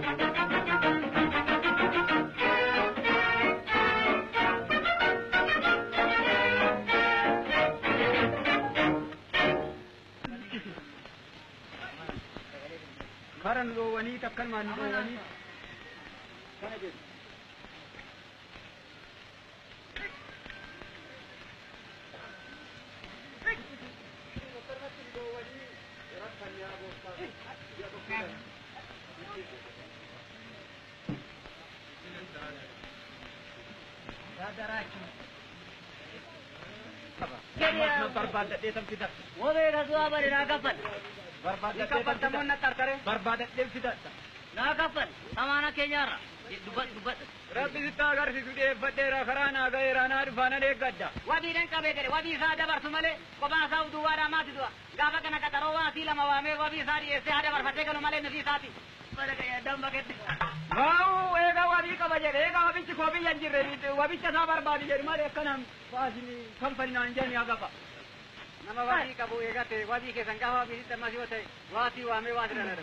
Karan gowani takkan man gowani. Kana je. Berbadat dia tidak. Wobe razua bari nagapan. Berbadat dia tamun na tarkare. Berbadat dia tidak. Nagapan. Samana kenyara. Dubat. Rabbi sita agar situ dia badera kharana gaira na rifana de gadda. Wabi dan kabe kare. Wabi sa dabar sumale. Ko ba sa duwara mati dua. Gaba kana katarowa sila mawame wabi sari ese hada bar fate kanu male nasi sati. Pada kaya dam baget. Mau ega wabi ka baje ega wabi ci ko bi yanjire ni wabi ca sabar badi jeri mare kanam fazini company na anjani agapa. Nama wabi ka bu ega te wabi ke sangka wabi tamasi wote wati wa me wadra na.